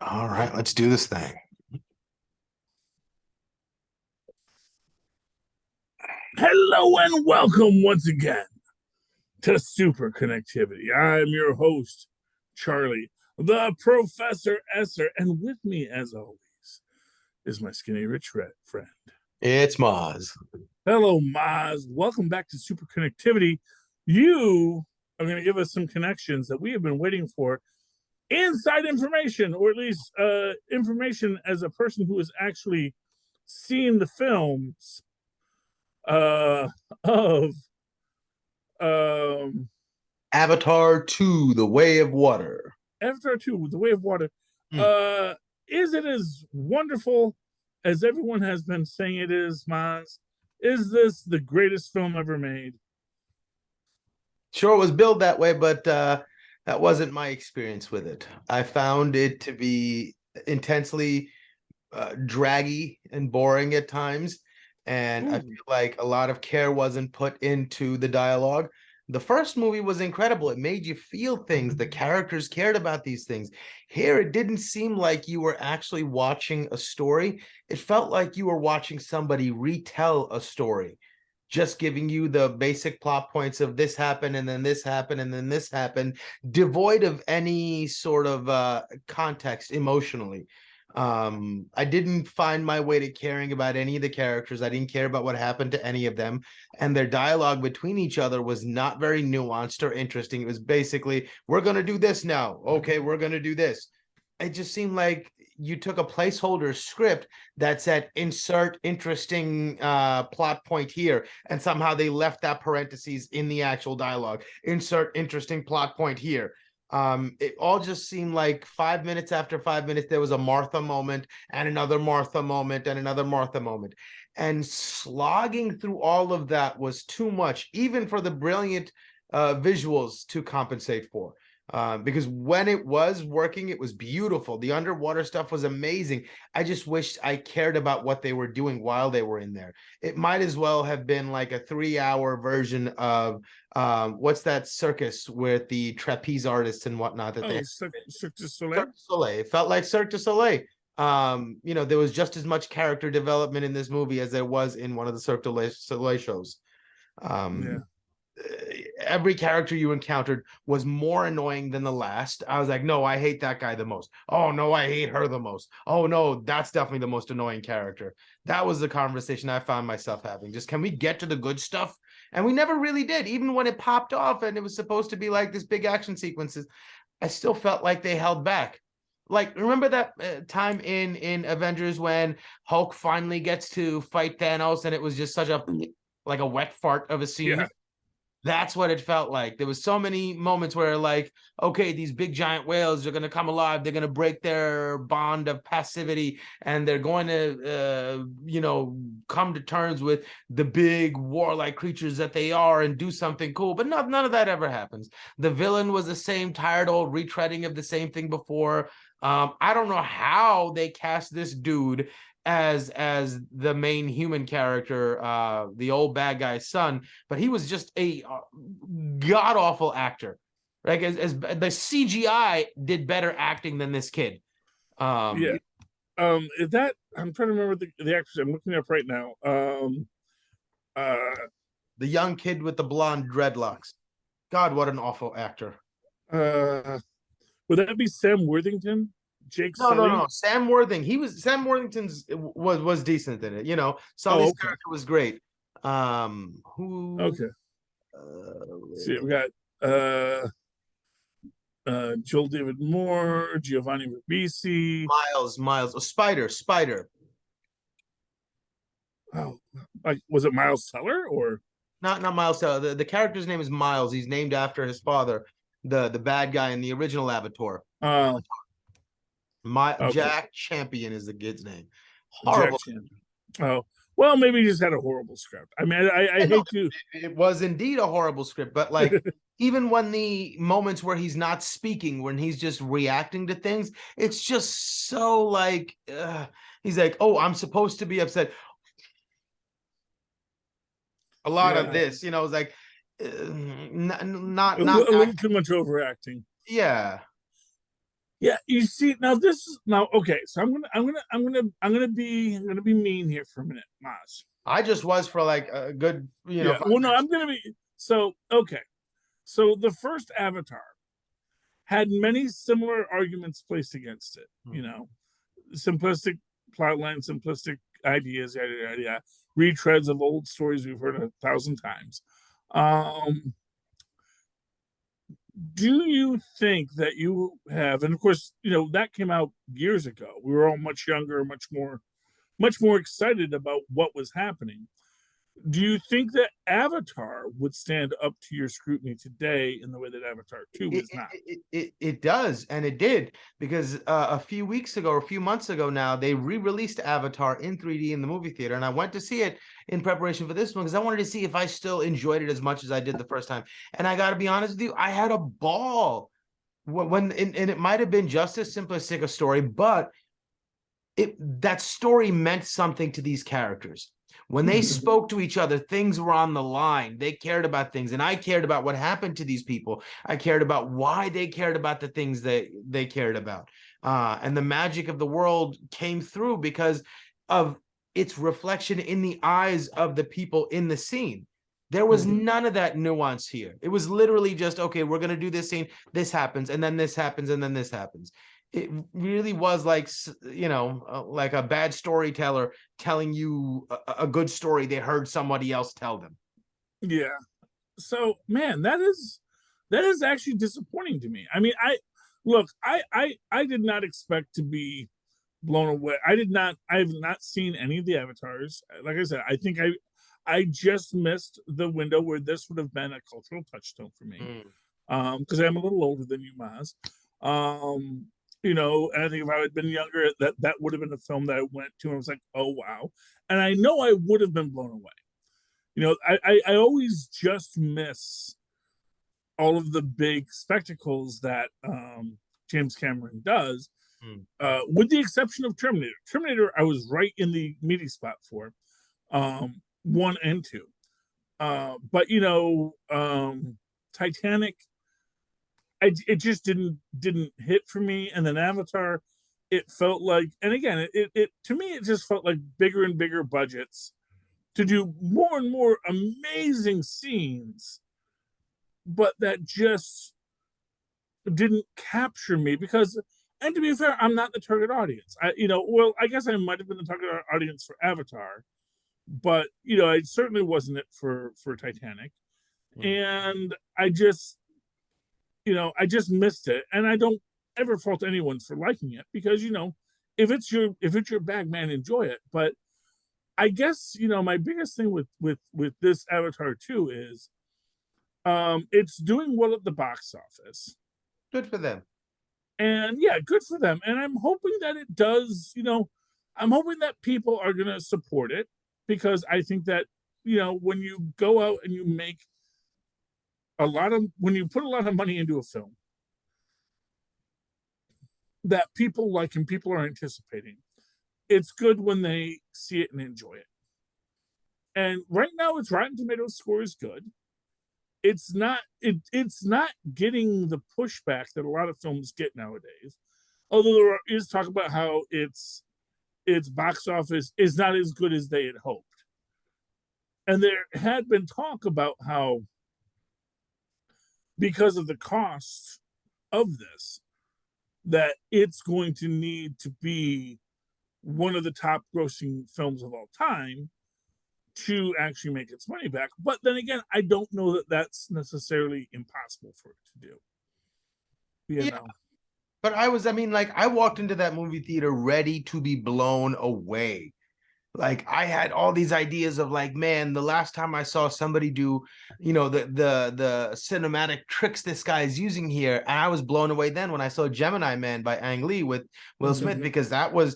All right, let's do this thing. Hello and welcome once again to Superconnectivity. I'm your host, Charlie, the Professor Esser, and with me, as always, is my skinny rich friend. It's Mozz. Hello, Mozz. Welcome back to Superconnectivity. You are going to give us some connections that we have been waiting for, inside information, or at least information as a person who has actually seen the films uh, of um, Avatar 2, The Way of Water. Avatar 2, The Way of Water. Hmm. Uh, is it as wonderful as everyone has been saying it is, Maz? Is this the greatest film ever made? Sure, it was billed that way, but that wasn't my experience with it. I found it to be intensely draggy and boring at times, and I Ooh. feel like a lot of care wasn't put into the dialogue. The first movie was incredible. It made you feel things. The characters cared about these things. Here, it didn't seem like you were actually watching a story. It felt like you were watching somebody retell a story, just giving you the basic plot points of this happened and then this happened and then this happened, devoid of any sort of context emotionally. I didn't find my way to caring about any of the characters. I didn't care about what happened to any of them, and their dialogue between each other was not very nuanced or interesting. It was basically, we're going to do this now, okay, we're going to do this. It just seemed like you took a placeholder script that said insert interesting plot point here, and somehow they left that parentheses in the actual dialogue. Insert interesting plot point here. It all just seemed like 5 minutes after 5 minutes there was a Martha moment and another Martha moment and another Martha moment, and slogging through all of that was too much, even for the brilliant visuals to compensate for. Because when it was working, it was beautiful. The underwater stuff was amazing. I just wished I cared about what they were doing while they were in there. It might as well have been like a 3 hour version of what's that circus with the trapeze artists and whatnot that they Oh, Cirque du Cirque Soleil? du Soleil. It felt like Cirque du Soleil. There was just as much character development in this movie as there was in one of the Cirque du Soleil shows. Yeah. Um, every character you encountered was more annoying than the last. I was like, no, I hate that guy the most. Oh no, I hate her the most. Oh no, that's definitely the most annoying character. That was the conversation I found myself having. Just, can we get to the good stuff? And we never really did. Even when it popped off and it was supposed to be like this big action sequences, I still felt like they held back. Like, remember that time in Avengers when Hulk finally gets to fight Thanos and it was just such a like a wet fart of a scene? Yeah. That's what it felt like. There was so many moments where, like, okay, these big giant whales are going to come alive. They're going to break their bond of passivity, and they're going to, come to terms with the big warlike creatures that they are and do something cool. But none of that ever happens. The villain was the same tired old retreading of the same thing before. I don't know how they cast this dude as the main human character, the old bad guy's son, but he was just a god awful actor. Like, as the CGI did better acting than this kid. Yeah. Is that I'm trying to remember the actress I'm looking up right now. Uh The young kid with the blonde dreadlocks. God, what an awful actor. uh would that be Sam Worthington? Jake No, no, Sully? no. Sam Worthington's was decent in it. Oh, Sully's okay. character was great. Who Okay. See, we uh, got Joel David Moore, Giovanni Ribisi. Miles, Spider. Oh, like was it Miles Teller or? Not Miles. The character's name is Miles. He's named after his father, the bad guy in the original Avatar. Uh, My okay, Jack Champion is the kid's name. Jack Horrible. Chan. Oh, well, maybe he just had a horrible script. I mean, I And no, hate to. it was indeed a horrible script, but like, even when the moments where he's not speaking, when he's just reacting to things, it's just so like, he's like, oh, I'm supposed to be upset. A lot of Yeah, this, it's like, not a not little too much overacting. yeah. Yeah, you see now this is now okay. So I'm gonna be mean here for a minute, Maz. I just was for like a good, Yeah. five Well, no, minutes. I'm gonna be so okay. So the first Avatar had many similar arguments placed against it. Hmm. Simplistic plotline, simplistic ideas, yada yada yada, retreads of old stories we've heard 1,000 times. Um, do you think that you have, and of course, that came out years ago. We were all much younger, much more excited about what was happening. Do you think that Avatar would stand up to your scrutiny today in the way that Avatar 2 It, is not? it does, and it did, because a few weeks ago or a few months ago now, they re-released Avatar in 3D in the movie theater, and I went to see it in preparation for this one because I wanted to see if I still enjoyed it as much as I did the first time. And I got to be honest with you, I had a ball and it might have been just as simplistic a story, but that story meant something to these characters. When they spoke to each other, things were on the line. They cared about things, and I cared about what happened to these people. I cared about why they cared about the things that they cared about. And the magic of the world came through because of its reflection in the eyes of the people in the scene. There was none of that nuance here. It was literally just, okay, we're going to do this scene, this happens, and then this happens, and then this happens. It really was like, like a bad storyteller telling you a good story they heard somebody else tell them. Yeah. So, man, that is actually disappointing to me. I mean, I did not expect to be blown away. I have not seen any of the avatars. Like I said, I think I just missed the window where this would have been a cultural touchstone for me. Mm. Because I'm a little older than you, Maz. And I think if I had been younger, that would have been a film that I went to and I was like, oh wow. And I know I would have been blown away. I always just miss all of the big spectacles that James Cameron does, Mm. with the exception of Terminator. Terminator, I was right in the meaty spot for, 1 and 2. But Titanic, it just didn't hit for me. And then Avatar, it felt like, and again, it to me, it just felt like bigger and bigger budgets to do more and more amazing scenes, but that just didn't capture me because, and to be fair, I'm not the target audience. Well, I guess I might have been the target audience for Avatar, but I certainly wasn't it for Titanic. Mm. And I just missed it, and I don't ever fault anyone for liking it because if it's your bag, man, enjoy it. But I guess my biggest thing with this Avatar 2 is it's doing well at the box office. Good for them. And yeah, good for them. And I'm hoping that it does, I'm hoping that people are going to support it because I think that, when you go out and you make when you put a lot of money into a film that people like and people are anticipating, it's good when they see it and enjoy it. And right now, its Rotten Tomatoes score is good. It's not getting the pushback that a lot of films get nowadays. Although there is talk about how its box office is not as good as they had hoped. And there had been talk about how, because of the cost of this, that it's going to need to be one of the top grossing films of all time to actually make its money back. But then again, I don't know that that's necessarily impossible for it to do. Yeah, but I mean, like, I walked into that movie theater ready to be blown away. Like, I had all these ideas of, like, man, the last time I saw somebody do, the cinematic tricks this guy is using here, and I was blown away then when I saw Gemini Man by Ang Lee with Will Smith, because that was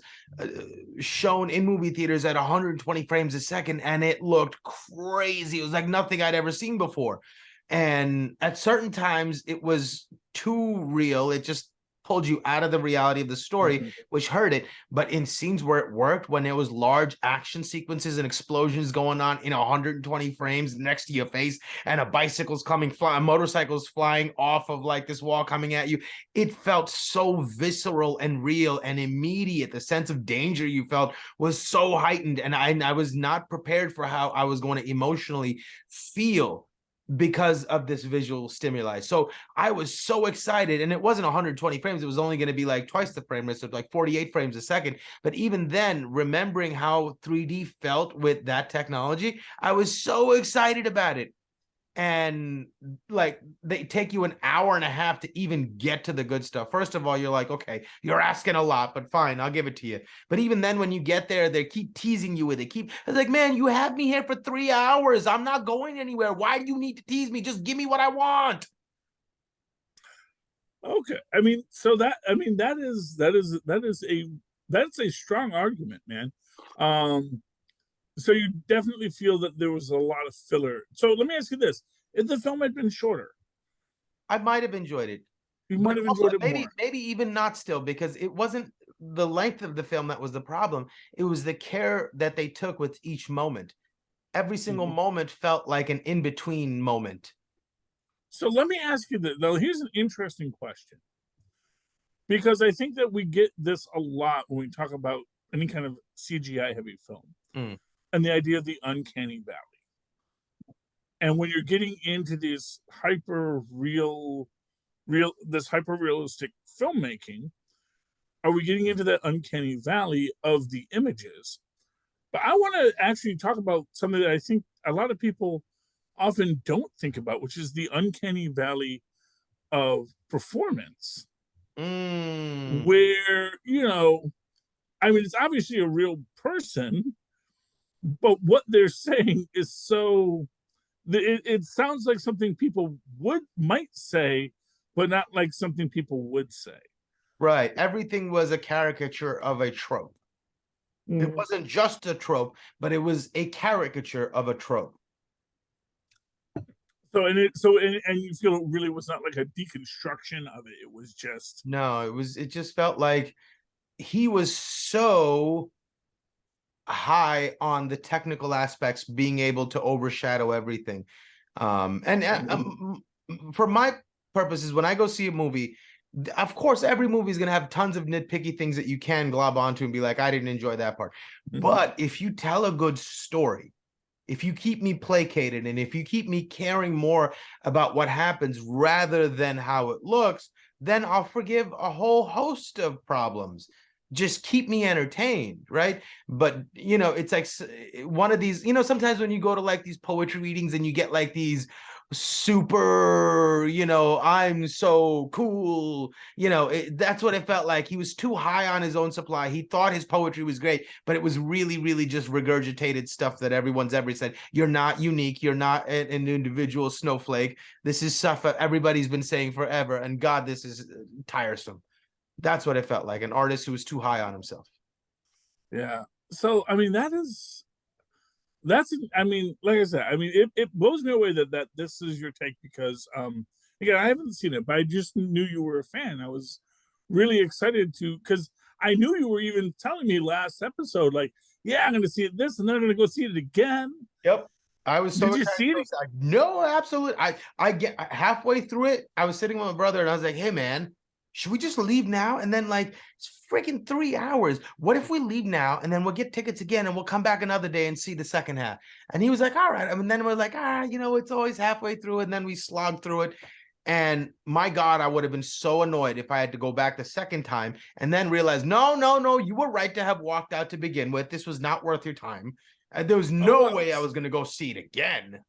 shown in movie theaters at 120 frames a second, and it looked crazy. It was like nothing I'd ever seen before. And at certain times, it was too real. It just pulled you out of the reality of the story, which hurt it. But in scenes where it worked, when there was large action sequences and explosions going on in 120 frames next to your face, and a bicycle's coming, flying, motorcycles flying off of like this wall coming at you, it felt so visceral and real and immediate. The sense of danger you felt was so heightened, and I was not prepared for how I was going to emotionally feel because of this visual stimuli. So I was so excited, and it wasn't 120 frames. It was only going to be like twice the frame rate, so like 48 frames a second. But even then, remembering how 3D felt with that technology, I was so excited about it. And like they take you an hour and a half to even get to the good stuff. First of all, you're like, okay, you're asking a lot, but fine, I'll give it to you. But even then, when you get there, they keep teasing you with it. It's like, man, you have me here for 3 hours. I'm not going anywhere. Why do you need to tease me? Just give me what I want. Okay, I mean, so that's a strong argument, man. So you definitely feel that there was a lot of filler. So let me ask you this: if the film had been shorter, I might have enjoyed it. you might have enjoyed it maybe, more. maybe even not still, because it wasn't the length of the film that was the problem. It was the care that they took with each moment. Every single moment felt like an in-between moment. So let me ask you this. Now, here's an interesting question, because I think that we get this a lot when we talk about any kind of CGI heavy film, and the idea of the uncanny valley. And when you're getting into this hyper realistic filmmaking, are we getting into that uncanny valley of the images? But I want to actually talk about something that I think a lot of people often don't think about, which is the uncanny valley of performance. Where, I mean, it's obviously a real person, but what they're saying is so, it sounds like something people might say, but not like something people would say. Right. Everything was a caricature of a trope. It wasn't just a trope, but it was a caricature of a trope. So and you feel it really was not like a deconstruction of it. It was just no. It just felt like he was so high on the technical aspects, being able to overshadow everything. For my purposes, when I go see a movie, of course, every movie is going to have tons of nitpicky things that you can glob onto and be like, I didn't enjoy that part. But if you tell a good story, if you keep me placated, and if you keep me caring more about what happens rather than how it looks, then I'll forgive a whole host of problems. Just keep me entertained, right? But it's like one of these, sometimes when you go to like these poetry readings and you get like these super, I'm so cool, that's what it felt like. He was too high on his own supply. He thought his poetry was great, but it was really, really just regurgitated stuff that everyone's ever said. You're not unique. You're not an individual snowflake. This is stuff that everybody's been saying forever, and God, this is tiresome. That's what it felt like, an artist who was too high on himself. Yeah. So, I mean, I mean, like I said, I mean, it blows me away that this is your take, because, again, I haven't seen it, but I just knew you were a fan. I was really excited because I knew you were even telling me last episode, like, yeah, I'm going to see it this, and then I'm going to go see it again. Yep. I was so Did you see it? No, absolutely. I get halfway through it. I was sitting with my brother and I was like, hey, man, should we just leave now? And then like, it's freaking 3 hours. What if we leave now and then we'll get tickets again and we'll come back another day and see the second half? And he was like, all right. And then we're like, it's always halfway through. And then we slogged through it. And my God, I would have been so annoyed if I had to go back the second time and then realize, no, you were right to have walked out to begin with. This was not worth your time. There was no way I was going to go see it again.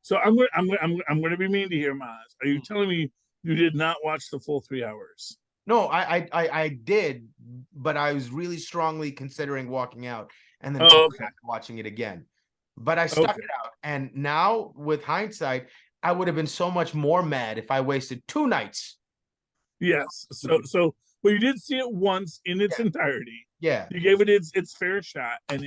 So I'm going to be mean to here, Mozz. Are you telling me you did not watch the full 3 hours? No, I did, but I was really strongly considering walking out and then watching it again. But I stuck it out. And now, with hindsight, I would have been so much more mad if I wasted 2 nights. Yes. So but you did see it once in its entirety. Yeah. You gave it its fair shot, and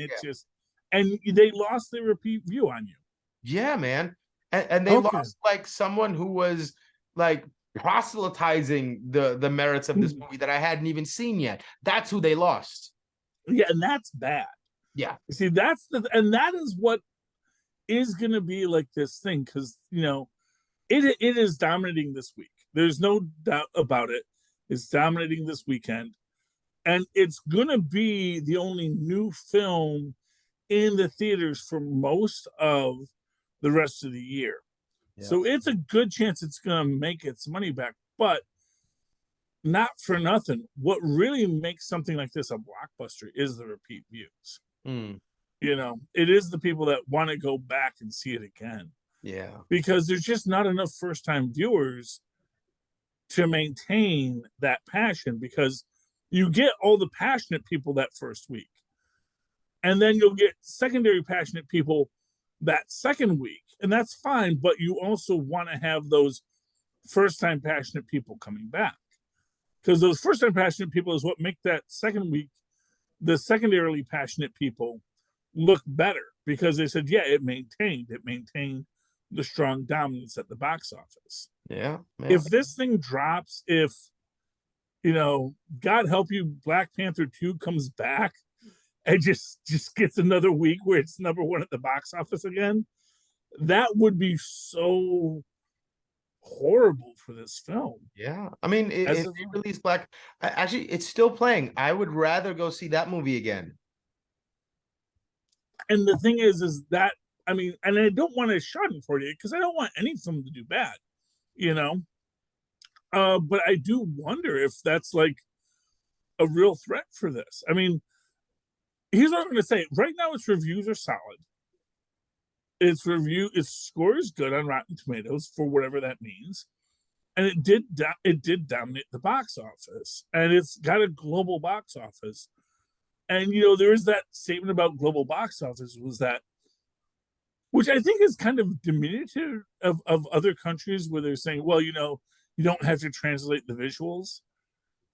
and they lost their repeat view on you. Yeah, man. And they lost like someone who was like proselytizing the merits of this movie that I hadn't even seen yet. That's who they lost. Yeah, and that's bad. Yeah. See, that's and that is what is going to be like this thing, because it is dominating this week. There's no doubt about it. It's dominating this weekend, and it's going to be the only new film in the theaters for most of the rest of the year. Yeah. So it's a good chance it's going to make its money back, but not for nothing. What really makes something like this a blockbuster is the repeat views. It is the people that want to go back and see it again. Yeah. Because there's just not enough first-time viewers to maintain that passion, because you get all the passionate people that first week, and then you'll get secondary passionate people that second week, and that's fine, but you also want to have those first-time passionate people coming back, because those first-time passionate people is what make that second week, the secondarily passionate people, look better, because they said, yeah, it maintained the strong dominance at the box office. Yeah. If this thing drops, if God help you, Black Panther 2 comes back and just gets another week where it's number one at the box office again, that would be so horrible for this film. Yeah. I mean, if they release actually, it's still playing. I would rather go see that movie again. And the thing is that, I mean, and I don't want to schadenfreude, because I don't want any film to do bad, but I do wonder if that's like a real threat for this. I mean, here's what I'm going to say. Right now, its reviews are solid. Its score is good on Rotten Tomatoes, for whatever that means, and it did dominate the box office, and it's got a global box office. And there is that statement about global box office, was that, which I think is kind of diminutive of other countries, where they're saying, well, you don't have to translate the visuals.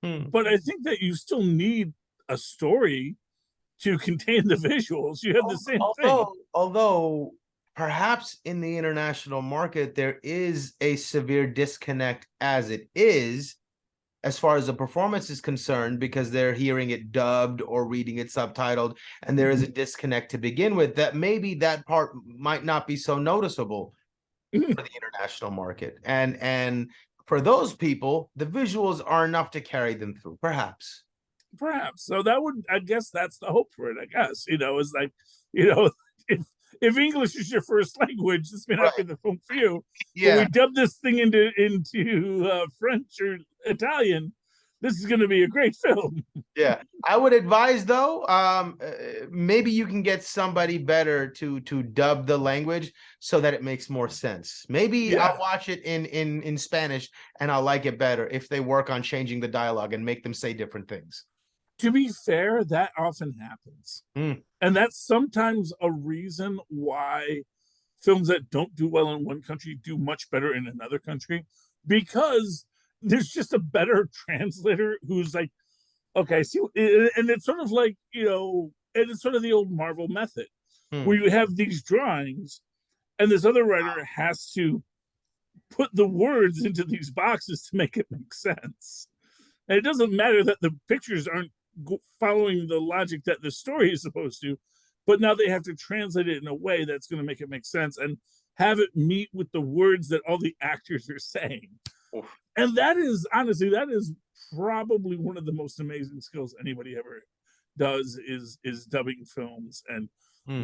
But I think that you still need a story to contain the visuals. You have the same thing. Although perhaps in the international market, there is a severe disconnect as it is, as far as the performance is concerned, because they're hearing it dubbed or reading it subtitled, and there is a disconnect to begin with, that maybe that part might not be so noticeable for the international market. And for those people, the visuals are enough to carry them through, perhaps. So that would, I guess that's the hope for it, I guess. Is like, if English is your first language, this may not be the film for you. Yeah. But we dub this thing into French or Italian, this is going to be a great film. Yeah, I would advise, though, maybe you can get somebody better to dub the language so that it makes more sense. Maybe I'll watch it in Spanish and I'll like it better if they work on changing the dialogue and make them say different things. To be fair, that often happens. And that's sometimes a reason why films that don't do well in one country do much better in another country, because there's just a better translator who's like, okay, see, and it's sort of like, and it's sort of the old Marvel method, where you have these drawings and this other writer has to put the words into these boxes to make it make sense. And it doesn't matter that the pictures aren't following the logic that the story is supposed to, but now they have to translate it in a way that's going to make it make sense and have it meet with the words that all the actors are saying. And that is, honestly, that is probably one of the most amazing skills anybody ever does, is dubbing films and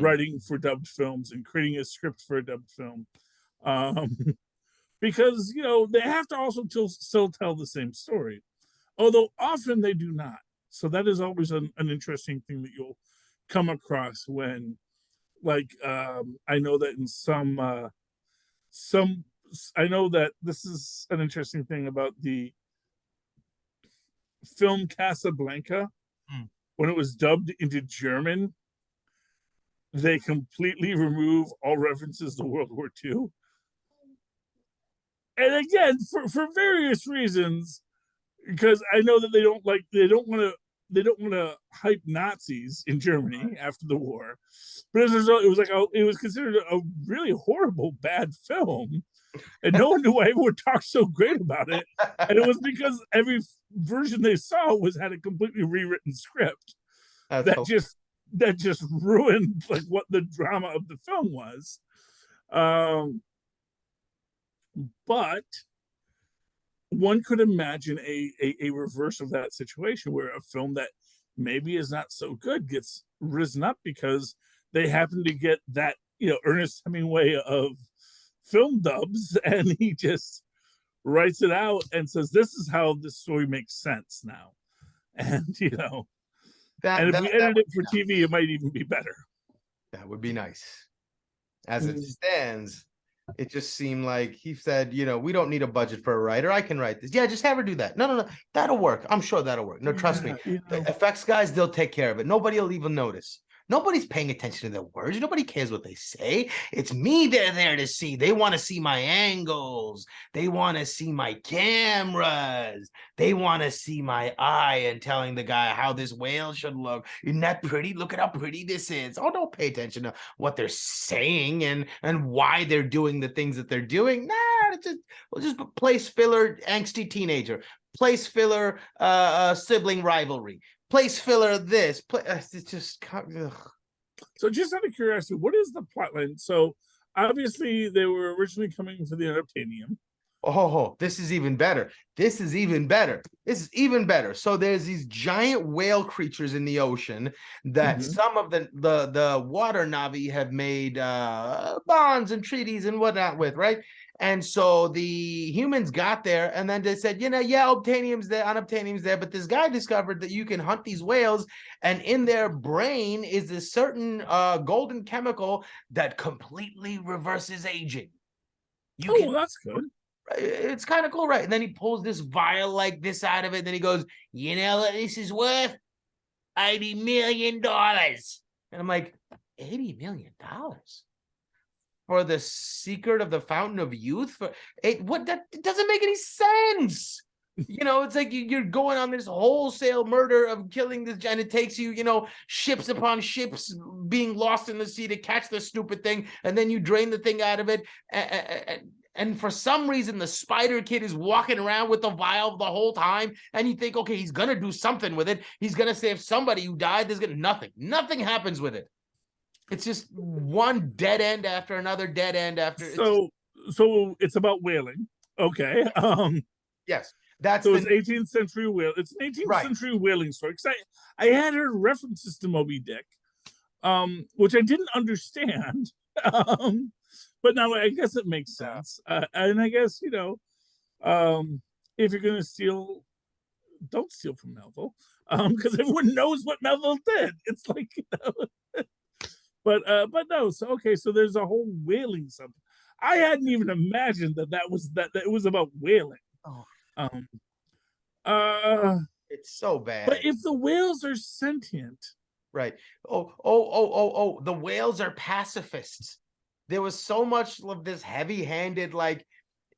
writing for dubbed films and creating a script for a dubbed film. Because, they have to also still tell the same story, although often they do not. So that is always an interesting thing that you'll come across when, like, I know that in some, I know that this is an interesting thing about the film Casablanca. When it was dubbed into German, they completely remove all references to World War II. And again, for various reasons, because I know that they don't want to hype Nazis in Germany after the war. But as a result, it was considered a really horrible, bad film. and no one knew why everyone talked so great about it. And it was because every version they saw had a completely rewritten script That's that just ruined like what the drama of the film was. But one could imagine a reverse of that situation where a film that maybe is not so good gets risen up because they happen to get that, Ernest Hemingway of film dubs, and he just writes it out and says, this is how this story makes sense now. And, and if we edit it for TV, it might even be better. That would be nice. As it stands, it just seemed like he said, we don't need a budget for a writer. I can write this. Yeah, just have her do that. No. That'll work. I'm sure that'll work. No, trust me. The effects guys, they'll take care of it. Nobody will even notice. Nobody's paying attention to their words. Nobody cares what they say. It's me they're there to see. They want to see my angles. They want to see my cameras. They want to see my eye and telling the guy how this whale should look. Isn't that pretty? Look at how pretty this is. Oh, don't pay attention to what they're saying and why they're doing the things that they're doing. Nah, we'll just place filler angsty teenager. Place filler sibling rivalry. Place filler this. It's just. Ugh. So, just out of curiosity, what is the plotline? So, obviously, they were originally coming for the unobtainium. Oh, this is even better. This is even better. So there's these giant whale creatures in the ocean that some of the water Navi have made bonds and treaties and whatnot with, right? And so the humans got there, and then they said, obtainium's there, unobtainium's there, but this guy discovered that you can hunt these whales, and in their brain is a certain golden chemical that completely reverses aging. That's good. It's kind of cool, right? And then he pulls this vial like this out of it, and then he goes, this is worth $80 million. And I'm like, $80 million? For the secret of the fountain of youth? It doesn't make any sense. It's like you're going on this wholesale murder of killing this, and it takes you, ships upon ships being lost in the sea to catch this stupid thing, and then you drain the thing out of it, and for some reason the spider kid is walking around with the vial the whole time, and you think, okay, he's gonna do something with it. He's gonna save somebody who died. There's nothing happens with it. It's just one dead end after another dead end after. So it's about whaling. Okay. Yes. It's 18th century whale. It's an 18th century whaling story. Because I had heard references to Moby Dick, which I didn't understand. But now I guess it makes sense. And I guess, if you're gonna steal, don't steal from Melville. Because everyone knows what Melville did. It's like, But no, so there's a whole whaling something. I hadn't even imagined that it was about whaling. It's so bad. But if the whales are sentient, right? The whales are pacifists. There was so much of this heavy-handed,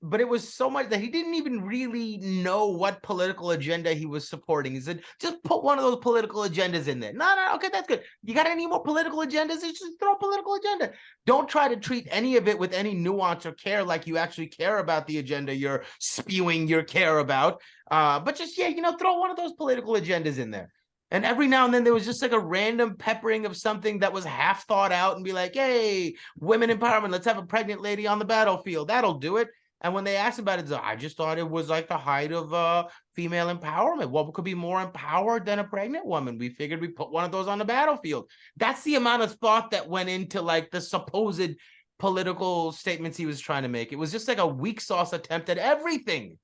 but it was so much that he didn't even really know what political agenda he was supporting. He said, just put one of those political agendas in there. No, okay, that's good. You got any more political agendas? Just throw a political agenda. Don't try to treat any of it with any nuance or care like you actually care about the agenda you're spewing your care about. But just, throw one of those political agendas in there. And every now and then there was just like a random peppering of something that was half thought out and be like, hey, women empowerment, let's have a pregnant lady on the battlefield. That'll do it. And when they asked about it, I just thought it was like the height of female empowerment. What could be more empowered than a pregnant woman? We figured we put one of those on the battlefield. That's the amount of thought that went into the supposed political statements he was trying to make. It was just like a weak sauce attempt at everything.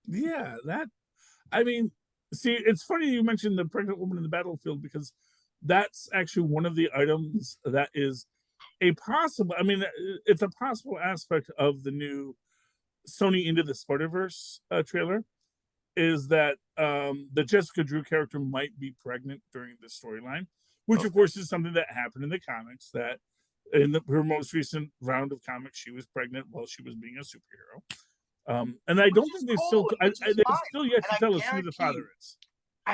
Yeah, see, it's funny you mentioned the pregnant woman in the battlefield, because that's actually one of the items that is it's a possible aspect of the new Sony Into the Spider-Verse trailer, is that the Jessica Drew character might be pregnant during the storyline, which of course is something that happened in the comics, that in her most recent round of comics she was pregnant while she was being a superhero. And I don't think they've still yet to tell us who the father is.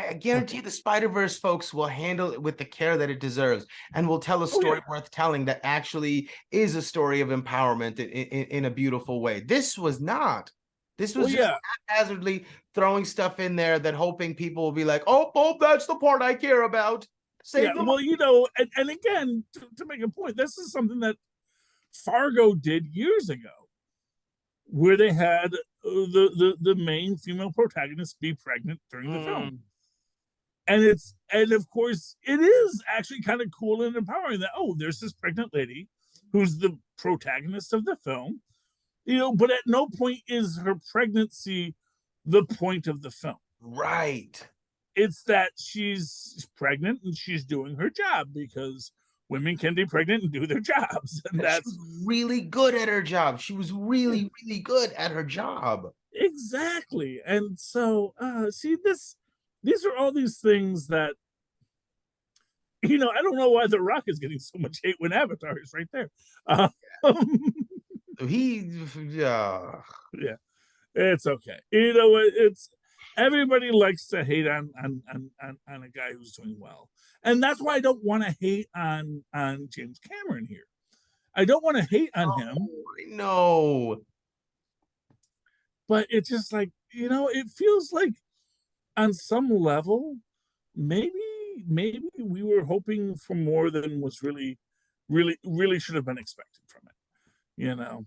I guarantee the Spider-Verse folks will handle it with the care that it deserves and will tell a Oh story yeah, worth telling that actually is a story of empowerment in a beautiful way. This was not. This well was just yeah, haphazardly throwing stuff in there that hoping people will be like, oh, that's the part I care about. yeah. Save them. Well, and again, to make a point, this is something that Fargo did years ago, where they had the main female protagonist be pregnant during the film. Mm, And of course it is actually kind of cool and empowering that, oh, there's this pregnant lady who's the protagonist of the film, but at no point is her pregnancy the point of the film. right. It's that she's pregnant and she's doing her job, because women can be pregnant and do their jobs. And And she that's was really good at her job. She was yeah, really, really good at her job. exactly. And so see, these are all these things that, I don't know why The Rock is getting so much hate when Avatar is right there. Um, He, yeah, it's okay. You know what? It's everybody likes to hate on a guy who's doing well, and that's why I don't want to hate on James Cameron here. I don't want to hate on him, I know. but it's just like, it feels like on some level, maybe maybe we were hoping for more than was really should have been expected from it. You know.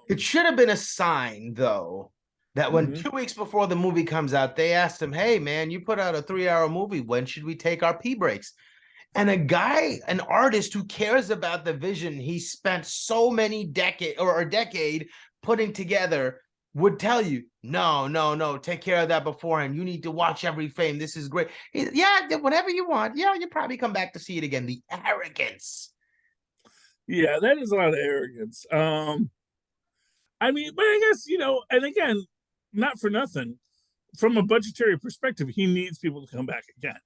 It should have been a sign, though, that when Mhm. 2 weeks before the movie comes out, they asked him, "Hey, man, you put out a 3-hour movie. When should we take our pee breaks?" And a guy, an artist who cares about the vision he spent so many decade or a decade putting together would tell you, no, no, no, take care of that beforehand. You need to watch every frame. This is great. Yeah, whatever you want. Yeah, you probably come back to see it again. The arrogance. Yeah, that is a lot of arrogance. I mean, but I guess, and again, not for nothing, from a budgetary perspective, he needs people to come back again.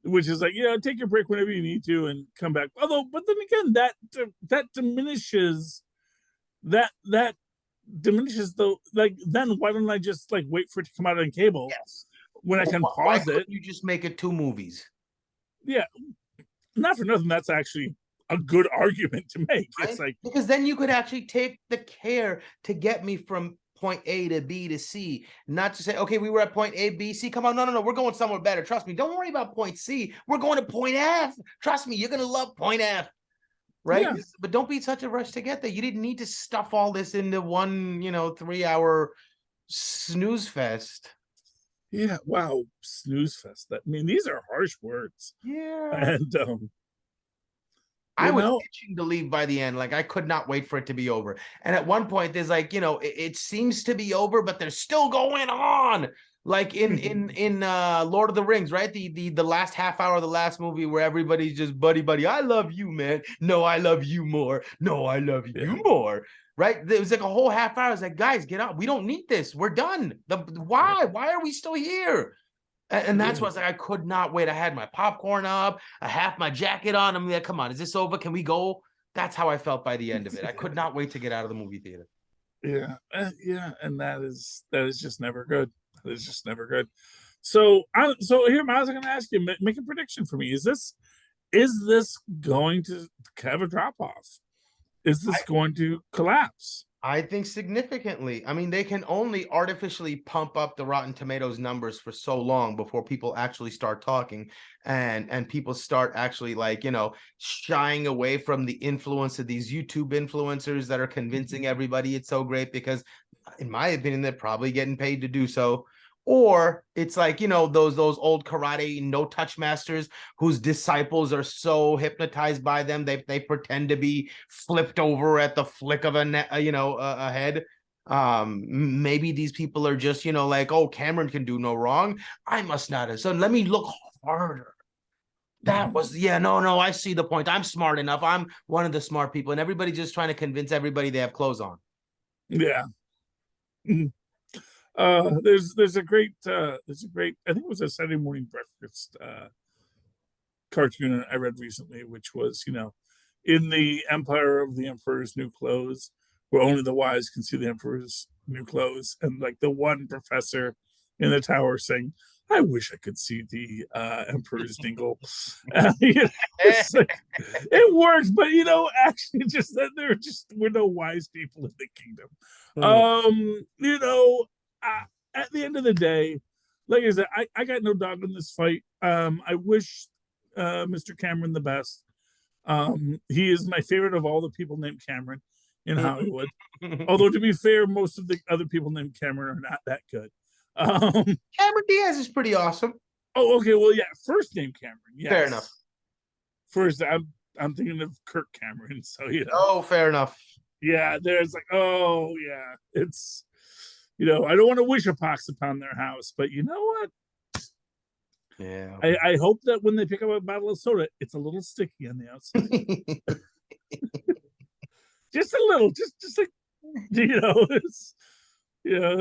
Which is like, take your break whenever you need to and come back. Although, but then again, that diminishes that diminishes the, like, then why don't I just like wait for it to come out on cable Yes. when I can Why pause it? couldn't you just make it 2 movies? Yeah, not for nothing. That's actually a good argument to make. It's Right? like, Because then you could actually take the care to get me from point A to B to C, not to say, okay, we were at point A, B, C. Come on, no, no, no, we're going somewhere better. Trust me. Don't worry about point C. We're going to point F. Trust me, you're gonna love point F. Right? yeah, But don't be such a rush to get there. You didn't need to stuff all this into one, 3-hour snooze fest. yeah. Wow, snooze fest. I mean, these are harsh words, Yeah. and I you was know, itching to leave by the end. Like I could not wait for it to be over. And at one point, there's like, it seems to be over, but there's still going on. Like in Lord of the Rings, right? The last half hour of the last movie where everybody's just buddy. I love you, man. No, I love you more. No, I love yeah, you more. Right? There was like a whole half hour. I was like, guys, get up. We don't need this. We're done. yeah, Why are we still here? And that's yeah. what's like, I could not wait. I had my popcorn up, I have my jacket on. I'm like, come on, is this over? Can we go? That's how I felt by the end of it. I could not wait to get out of the movie theater. Yeah, yeah, and that is just never good. That is just never good. So here, Miles, I'm going to ask you, make a prediction for me. Is this going to have a drop off? Is this going to collapse? I think significantly. I mean, they can only artificially pump up the Rotten Tomatoes numbers for so long before people actually start talking and people start actually like, shying away from the influence of these YouTube influencers that are convincing everybody it's so great because in my opinion, they're probably getting paid to do so. Or it's like, those old karate no touch masters whose disciples are so hypnotized by them they pretend to be flipped over at the flick of a head. Maybe these people are just, like, oh, Cameron can do no wrong. I must not have. So let me look harder. That was, yeah, no, I see the point. I'm smart enough. I'm one of the smart people, and everybody just trying to convince everybody they have clothes on. Yeah. Mhm. There's a great I think it was a Saturday morning breakfast cartoon I read recently, which was, in the empire of the emperor's new clothes, where only the wise can see the emperor's new clothes, and like the one professor in the tower saying, I wish I could see the Emperor's Dingle. It's like, it works, but actually, just that we're no wise people in the kingdom. You know, at the end of the day, like I said, I got no dog in this fight. I wish Mr. Cameron the best. He is my favorite of all the people named Cameron in Hollywood. Although, to be fair, most of the other people named Cameron are not that good. Cameron Diaz is pretty awesome. Oh, okay. Well, yeah, first name Cameron. Yes. Fair enough. First, I'm thinking of Kirk Cameron. So Oh, fair enough. Yeah, there's like, oh yeah, it's I don't want to wish a pox upon their house, but you know what? Yeah. I hope that when they pick up a bottle of soda, it's a little sticky on the outside. Just a little, just like it's yeah,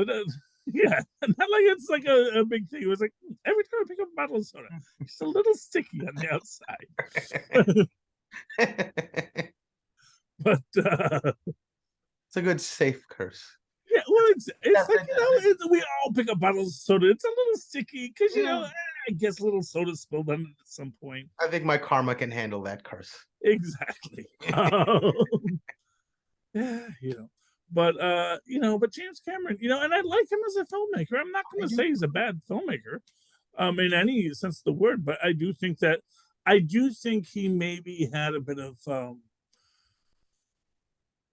not like it's like a big thing. It was like every time I pick up a bottle of soda, it's a little sticky on the outside. But it's a good safe curse. Yeah, well, it's like we all pick up bottles of soda. It's a little sticky because I guess a little soda spilled on it at some point. I think my karma can handle that curse. Exactly. Yeah, but but James Cameron, and I like him as a filmmaker. I'm not going to say he's a bad filmmaker, in any sense of the word, but I do think he maybe had a bit of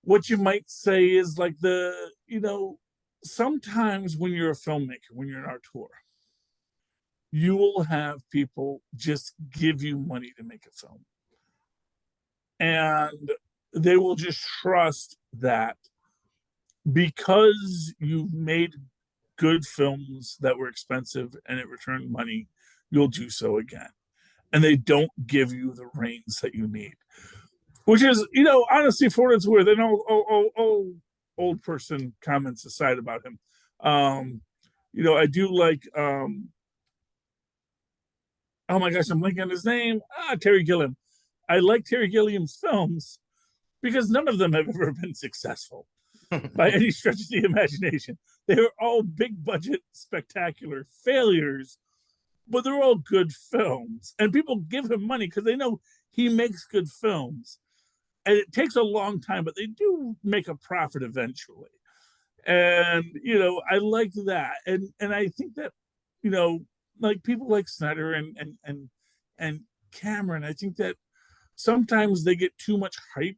what you might say is like sometimes when you're a filmmaker, when you're an auteur, you will have people just give you money to make a film. And they will just trust that because you've made good films that were expensive and it returned money, you'll do so again. And they don't give you the reins that you need. Which is, honestly, for what it's worth, and old person comments aside about him, I do like, oh my gosh, I'm blanking on his name. Terry Gilliam. I like Terry Gilliam's films because none of them have ever been successful by any stretch of the imagination. They are all big budget, spectacular failures, but they're all good films. And people give him money because they know he makes good films. And it takes a long time, but they do make a profit eventually. And, I like that. And I think that, like people like Snyder and Cameron, I think that sometimes they get too much hype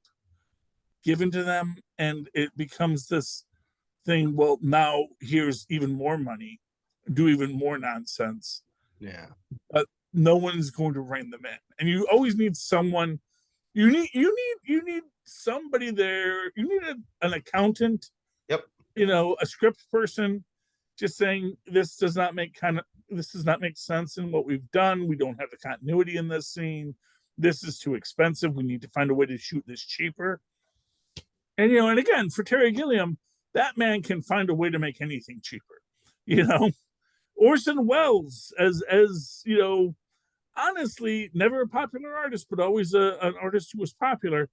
given to them and it becomes this thing, well, now here's even more money, do even more nonsense. Yeah. But no one's going to rein them in. And you always need someone. You need somebody there. You need an accountant. Yep. A script person, just saying this does not make sense in what we've done. We don't have the continuity in this scene. This is too expensive. We need to find a way to shoot this cheaper. And and again, for Terry Gilliam, that man can find a way to make anything cheaper. Orson Welles, as honestly, never a popular artist, but always an artist who was popular.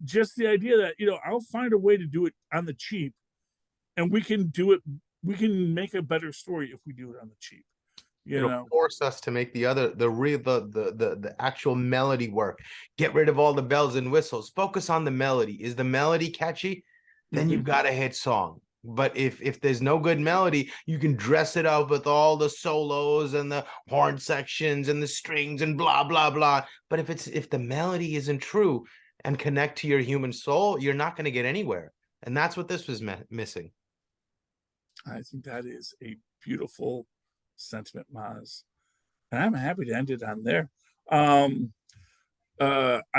Just the idea that, I'll find a way to do it on the cheap and we can do it. We can make a better story if we do it on the cheap. It'll force us to make the actual melody work. Get rid of all the bells and whistles. Focus on the melody. Is the melody catchy? Then you've got a hit song. But if there's no good melody, you can dress it up with all the solos and the horn sections and the strings and blah blah blah. But if the melody isn't true and connect to your human soul, you're not going to get anywhere. And that's what this was missing. I think that is a beautiful sentiment, Mozz. And I'm happy to end it on there. I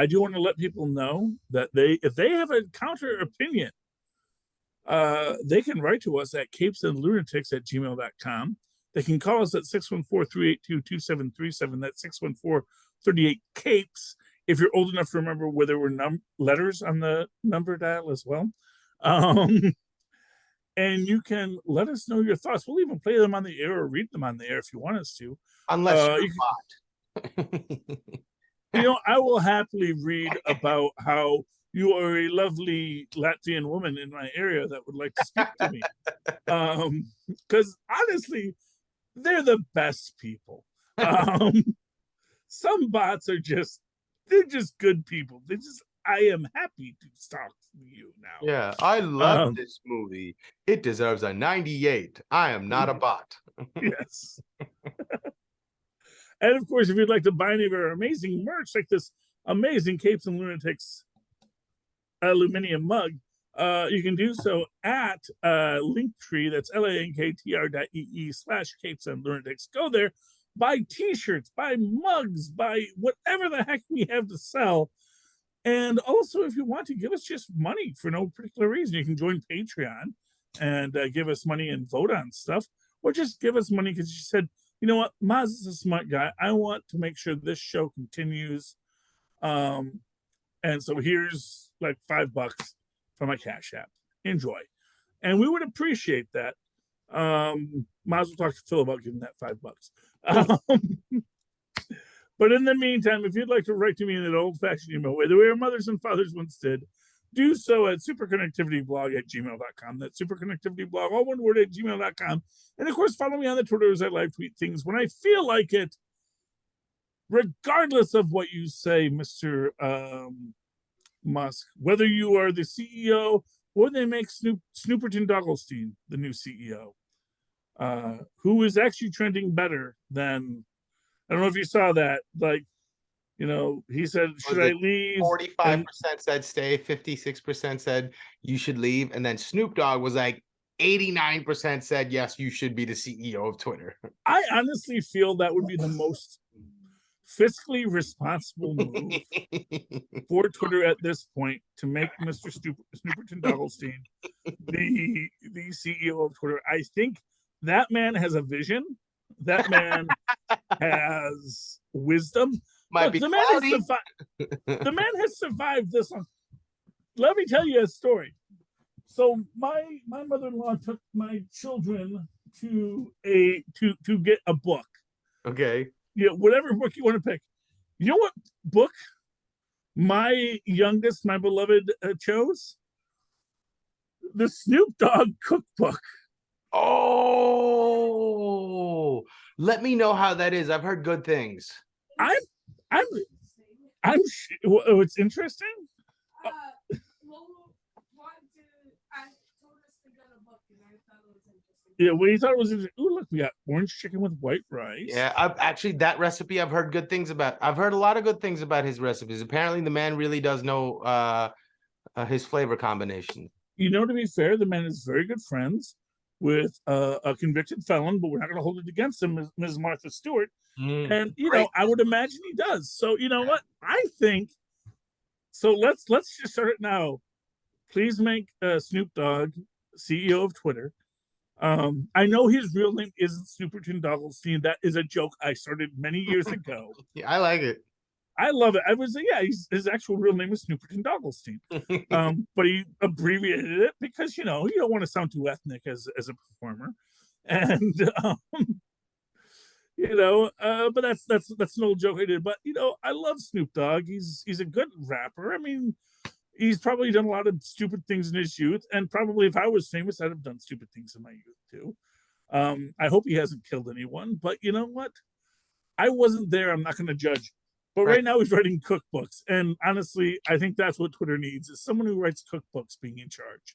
do want to let people know that if they have a counter opinion, they can write to us at CapesandLunatics@gmail.com. They can call us at 614-382-2737. That's 614-38-CAPES. If you're old enough to remember where there were letters on the number dial as well. And you can let us know your thoughts. We'll even play them on the air or read them on the air if you want us to. Unless you're a bot. I will happily read about how you are a lovely Latvian woman in my area that would like to speak to me. Because honestly, they're the best people. Some bots are they're just good people. I am happy to talk to you now. Yeah, I love this movie. It deserves a 98. I am not a bot. Yes. And of course, if you'd like to buy any of our amazing merch, like this amazing Capes and Lunatics aluminum mug, you can do so at Linktree. That's linktr.ee/Capes and Lunatics. Go there, buy t-shirts, buy mugs, buy whatever the heck we have to sell. And also, if you want to give us just money for no particular reason, you can join Patreon and give us money and vote on stuff, or just give us money because you said, you know what, Mozz is a smart guy. I want to make sure this show continues. And so here's like $5 from my Cash App. Enjoy. And we would appreciate that. Mozz will talk to Phil about giving that $5. But in the meantime, if you'd like to write to me in an old-fashioned email way, the way our mothers and fathers once did, do so at superconnectivityblog@gmail.com. That's superconnectivityblog, all one word, @gmail.com. And of course, follow me on the Twitter as I live tweet things when I feel like it, regardless of what you say, Mr. Musk, whether you are the CEO or they make Snooperton Dogglestein the new CEO, who is actually trending better than, I don't know if you saw that, like, you know, he said, should I leave? 45% said stay, 56% said you should leave. And then Snoop Dogg was like 89% said, yes, you should be the CEO of Twitter. I honestly feel that would be the most fiscally responsible move for Twitter at this point, to make Mr. Snooperton Dogglestein the CEO of Twitter. I think that man has a vision. That man has wisdom. Might Look, be the man has survived this one. Let me tell you a story. So my mother-in-law took my children to get a book. Okay. Yeah, whatever book you want to pick. You know what book my youngest, my beloved, chose? The Snoop Dogg cookbook. Oh, let me know how that is. I've heard good things. What's interesting? Yeah, well, he thought it was interesting. Ooh, look, we got orange chicken with white rice. Yeah, I've actually, that recipe I've heard good things about. I've heard a lot of good things about his recipes. Apparently, the man really does know his flavor combination. You know, to be fair, the man is very good friends with a convicted felon, but we're not going to hold it against him, Ms. Martha Stewart. And you know, I would imagine he does. So you know what? I think so. Let's just start it now. Please make Snoop Dogg CEO of Twitter. I know his real name isn't Snooperton Dogglestein. That is a joke I started many years ago. Yeah, I like it. I love it. I was like, yeah, his actual real name is Snooperton Dogglestein. But he abbreviated it because, you know, you don't want to sound too ethnic as a performer. And you know, but that's an old joke I did. But you know, I love Snoop Dogg. He's a good rapper. I mean, he's probably done a lot of stupid things in his youth, and probably if I was famous, I'd have done stupid things in my youth too. I hope he hasn't killed anyone, but you know what? I wasn't there. I'm not going to judge. But right now he's writing cookbooks, and honestly, I think that's what Twitter needs, is someone who writes cookbooks being in charge.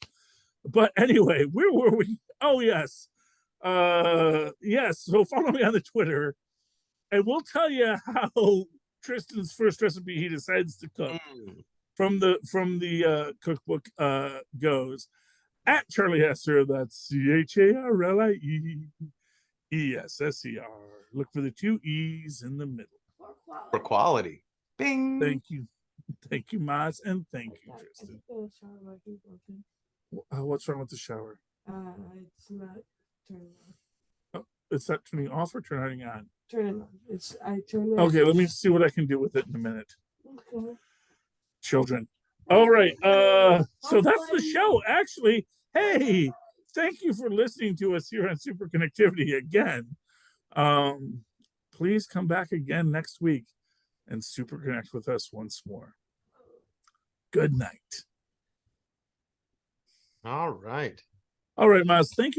But anyway, where were we? Oh yes, yes. So follow me on the Twitter, and we'll tell you how Tristan's first recipe he decides to cook from the cookbook goes at Charlie Hesser. That's CharlieEsser. Look for the 2 E's in the middle. For quality. Bing. Thank you, Mozz, and thank you, Tristan. What's wrong with the shower? It's not turning on. Oh, it's not turning off or turning on? Turning on. I turn it. Okay, let me see what I can do with it in a minute. Okay. Children. All right. So that's the show. Actually, hey, thank you for listening to us here on Superconnectivity again. Please come back again next week and super connect with us once more. Good night. All right. All right, Mozz, thank you